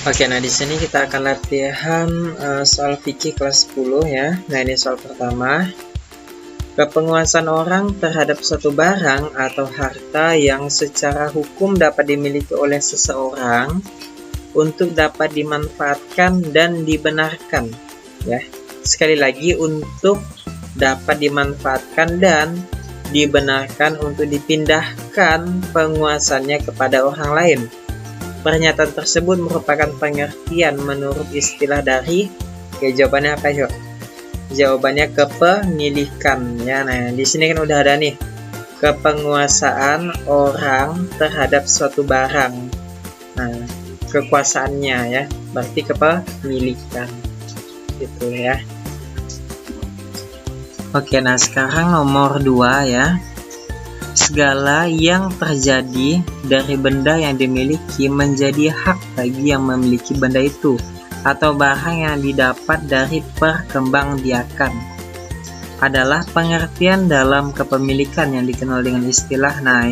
Oke, nah di sini kita akan latihan soal fikih kelas 10 ya. Nah, ini soal pertama. Kepenguasaan orang terhadap suatu barang atau harta yang secara hukum dapat dimiliki oleh seseorang untuk dapat dimanfaatkan dan dibenarkan ya. Sekali lagi, untuk dapat dimanfaatkan dan dibenarkan untuk dipindahkan penguasanya kepada orang lain. Pernyataan tersebut merupakan pengertian menurut istilah dari, oke, jawabannya apa yuk? Jawabannya kepemilikan ya. Nah, di sini kan udah ada nih, kepenguasaan orang terhadap suatu barang. Nah, kekuasaannya ya, berarti kepemilikan gitu ya. Oke, nah sekarang nomor 2 ya. Segala yang terjadi dari benda yang dimiliki menjadi hak bagi yang memiliki benda itu atau barang yang didapat dari perkembangbiakan adalah pengertian dalam kepemilikan yang dikenal dengan istilah. Nah,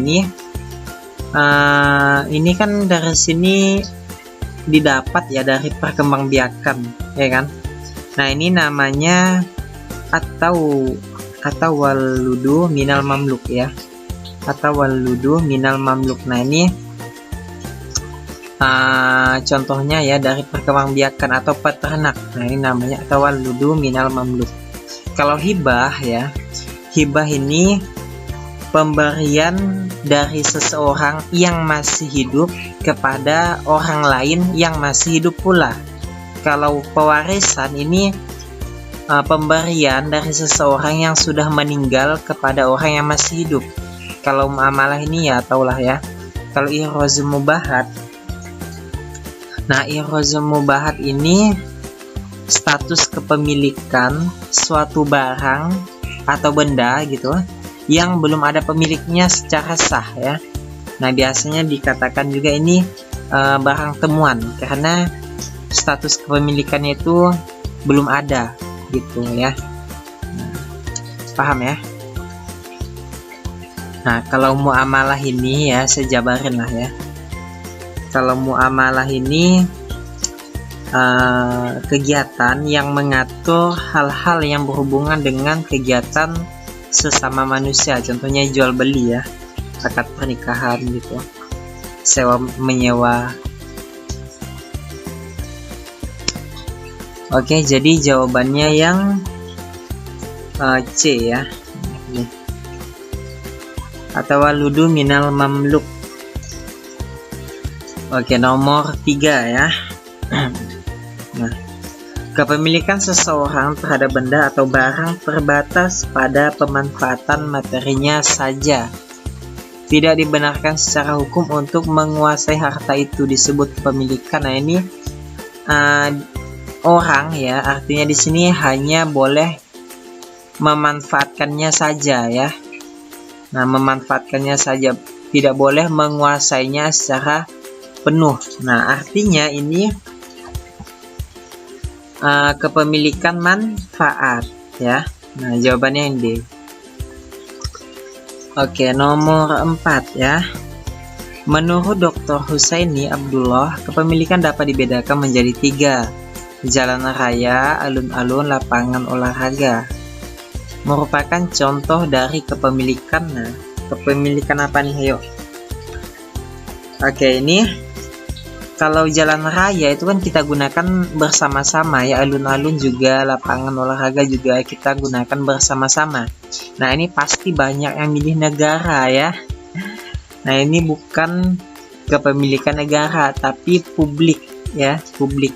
ini kan dari sini didapat ya dari perkembangbiakan ya kan. Nah, ini namanya atau waludu minal mamluk ya. Atau waludu minal mamluk. Nah, ini contohnya ya dari perkembangbiakan atau peternak. Nah, ini namanya atau waludu minal mamluk. Kalau hibah ya, hibah ini pemberian dari seseorang yang masih hidup kepada orang lain yang masih hidup pula. Kalau pewarisan ini pemberian dari seseorang yang sudah meninggal kepada orang yang masih hidup. Kalau muamalah ini ya taulah ya. Kalau ihrozul mubahat, nah ihrozul mubahat ini status kepemilikan suatu barang atau benda gitu yang belum ada pemiliknya secara sah ya. Nah, biasanya dikatakan juga ini barang temuan karena status kepemilikannya itu belum ada gitu ya. Nah, paham ya? Nah, kalau muamalah ini ya, saya jabarin lah ya. Kalau muamalah ini kegiatan yang mengatur hal-hal yang berhubungan dengan kegiatan sesama manusia. Contohnya jual beli ya, akad pernikahan gitu, sewa menyewa. Oke, jadi jawabannya yang C ya. Atau waludu minal mamluk. Oke, nomor 3 ya. Nah, kepemilikan seseorang terhadap benda atau barang terbatas pada pemanfaatan materinya saja. Tidak dibenarkan secara hukum untuk menguasai harta itu, disebut kepemilikan. Nah, ini orang ya, artinya di sini hanya boleh memanfaatkannya saja ya. Nah, memanfaatkannya saja, tidak boleh menguasainya secara penuh. Nah, artinya ini kepemilikan manfaat ya. Nah, jawabannya yang D. Oke, nomor 4 ya. Menurut Dr. Husaini Abdullah, kepemilikan dapat dibedakan menjadi 3. Jalan raya, alun-alun, lapangan olahraga merupakan contoh dari kepemilikan. Nah, kepemilikan apa nih? Ayo. Oke, ini kalau jalan raya itu kan kita gunakan bersama-sama ya, alun-alun juga, lapangan olahraga juga kita gunakan bersama-sama. Nah, ini pasti banyak yang milih negara ya. Nah, ini bukan kepemilikan negara tapi publik ya, publik.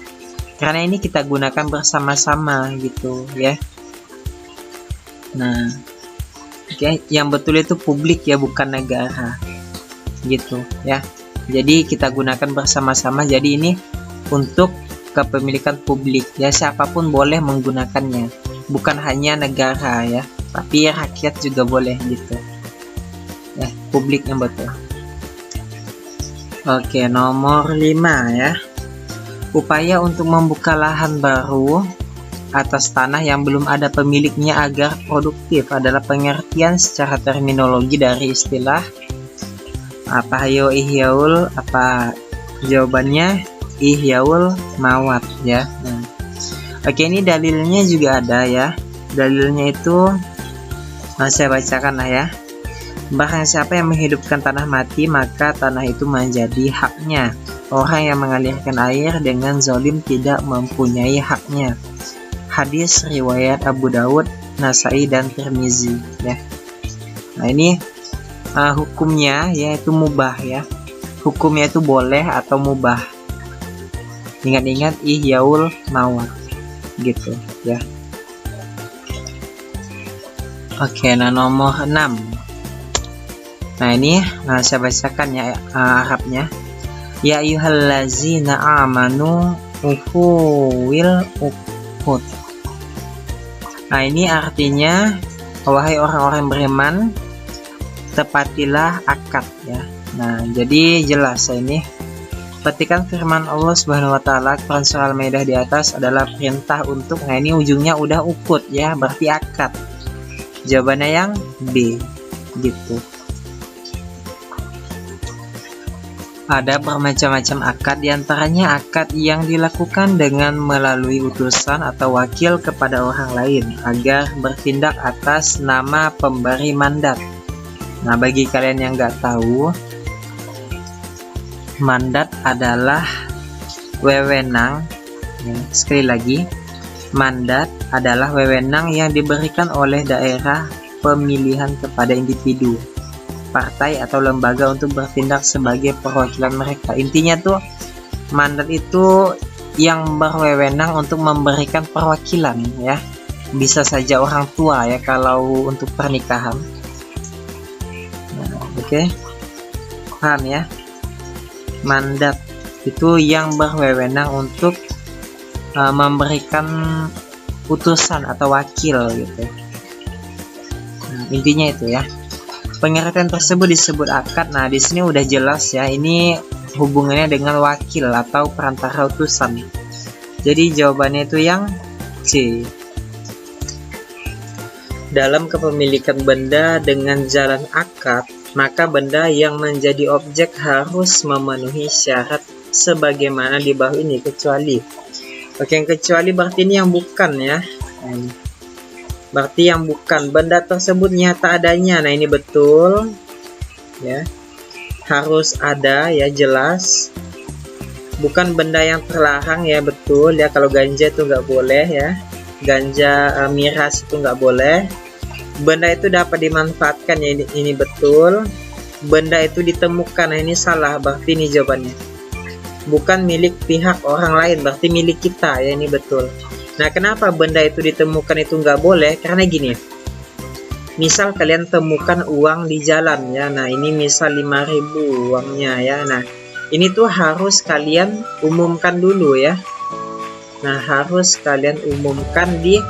Karena ini kita gunakan bersama-sama gitu ya. Nah, oke, yang betul itu publik ya, bukan negara gitu ya. Jadi kita gunakan bersama-sama. Jadi ini untuk kepemilikan publik ya, siapapun boleh menggunakannya, bukan hanya negara ya, tapi rakyat juga boleh gitu ya, publik yang betul. Oke, nomor 5 ya. Upaya untuk membuka lahan baru atas tanah yang belum ada pemiliknya agar produktif adalah pengertian secara terminologi dari istilah apa? Ayo ihyaul, apa jawabannya? ihyaul mawat ya. Nah, oke, ini dalilnya juga ada ya. Dalilnya itu saya bacakan lah ya. Barang siapa yang menghidupkan tanah mati, maka tanah itu menjadi haknya. Orang yang mengalirkan air dengan zalim tidak mempunyai haknya. Hadis riwayat Abu Daud, Nasai, dan Tirmizi ya. Nah, ini hukumnya yaitu mubah ya. Hukumnya itu boleh atau mubah. Ingat-ingat ihyaul mawat gitu ya. Oke, nah nomor 6. Nah, ini saya bacakan ya Arabnya. Ya ayyuhallazina amanu ufuwil uqud. Nah, ini artinya wahai orang-orang beriman, tepatilah akad ya. Nah, jadi jelas ini. Petikan firman Allah Subhanahu wa taala Quran surah Al-Maidah di atas adalah perintah untuk, nah ini ujungnya udah ukut ya, berarti akad. Jawabannya yang B gitu. Ada bermacam-macam akad, diantaranya akad yang dilakukan dengan melalui utusan atau wakil kepada orang lain agar bertindak atas nama pemberi mandat. Nah, bagi kalian yang nggak tahu, mandat adalah wewenang ya, sekali lagi, mandat adalah wewenang yang diberikan oleh daerah pemilihan kepada individu, partai, atau lembaga untuk bertindak sebagai perwakilan mereka. Intinya tuh mandat itu yang berwewenang untuk memberikan perwakilan ya. Bisa saja orang tua ya kalau untuk pernikahan. Nah, oke. Paham ya? Mandat itu yang berwewenang untuk memberikan utusan atau wakil gitu. Nah, intinya itu ya. Pengertian tersebut disebut akad. Nah, di sini udah jelas ya, ini hubungannya dengan wakil atau perantara utusan. Jadi jawabannya itu yang C. Dalam kepemilikan benda dengan jalan akad, maka benda yang menjadi objek harus memenuhi syarat sebagaimana di bawah ini, kecuali. Oke, yang kecuali berarti ini yang bukan ya. Berarti yang bukan, benda tersebut nyata adanya. Nah, ini betul ya, harus ada ya, jelas. Bukan benda yang terlarang ya, betul ya. Kalau ganja itu nggak boleh ya, ganja miras itu nggak boleh. Benda itu dapat dimanfaatkan ya, ini betul. Benda itu ditemukan, nah ini salah, berarti ini jawabannya. Bukan milik pihak orang lain, berarti milik kita ya, ini betul. Nah, kenapa benda itu ditemukan itu nggak boleh? Karena gini, misal kalian temukan uang di jalan ya, nah ini misal 5.000 uangnya ya, nah ini tuh harus kalian umumkan dulu ya. Nah, harus kalian umumkan di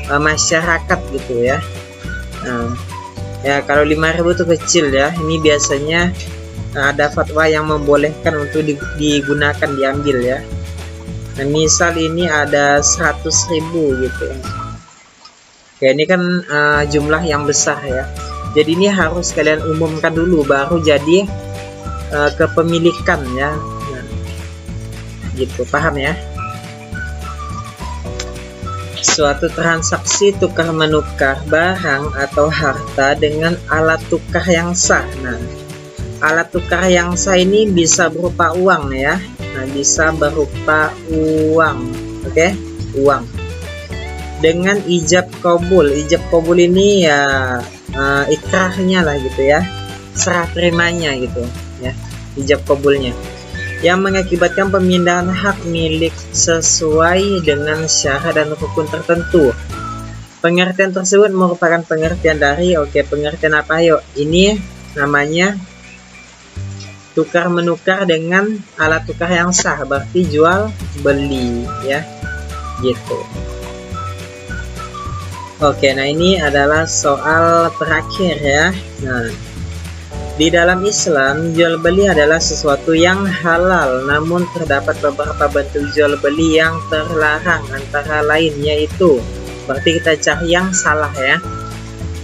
masyarakat gitu ya. Nah, ya kalau 5.000 itu kecil ya, ini biasanya ada fatwa yang membolehkan untuk digunakan, diambil ya. Nah, misal ini ada 100.000 gitu ya. Oke, ini kan jumlah yang besar ya. Jadi ini harus kalian umumkan dulu, baru jadi kepemilikan ya. Nah, gitu, paham ya? Suatu transaksi tukar menukar barang atau harta dengan alat tukar yang sah. Nah, alat tukar yang sah ini bisa berupa uang ya. Nah, bisa berupa uang. Oke, uang. Dengan ijab kabul. Ijab kabul ini ya ikrarnya lah gitu ya. Serah terimanya gitu ya. Ijab kabulnya. Yang mengakibatkan pemindahan hak milik sesuai dengan syarat dan rukun tertentu. Pengertian tersebut merupakan pengertian dari, pengertian apa yuk? Ini namanya tukar menukar dengan alat tukar yang sah, berarti jual beli ya, gitu. Oke, nah ini adalah soal terakhir ya. Nah, di dalam Islam, jual beli adalah sesuatu yang halal, namun terdapat beberapa bentuk jual beli yang terlarang, antara lain yaitu, berarti kita cari yang salah ya.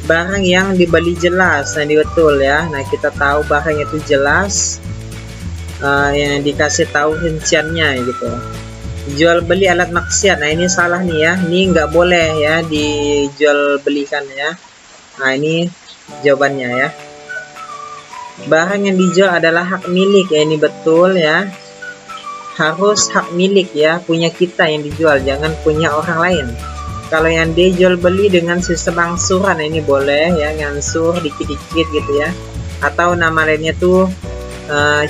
Barang yang dibeli jelas, nah ini betul ya. Nah, kita tahu barang itu jelas, yang dikasih tahu rinciannya gitu. Jual beli alat maksiat, nah ini salah nih ya, ini nggak boleh ya dijual belikan ya. Nah ini jawabannya ya. Barang yang dijual adalah hak milik ya, ini betul ya, harus hak milik ya, punya kita yang dijual, jangan punya orang lain. Kalau yang dijual beli dengan sistem angsuran, nah ini boleh ya, ngansur dikit-dikit gitu ya, atau nama lainnya tuh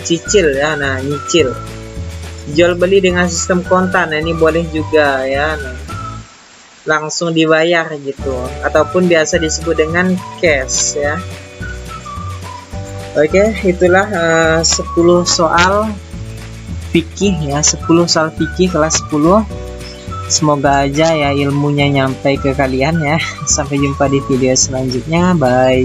cicil ya, nah nyicil. Jual beli dengan sistem kontan, nah ini boleh juga ya, nah, langsung dibayar gitu, ataupun biasa disebut dengan cash ya. Oke, itulah 10 soal fikih ya, 10 soal fikih kelas 10. Semoga aja ya ilmunya nyampe ke kalian ya. Sampai jumpa di video selanjutnya, bye.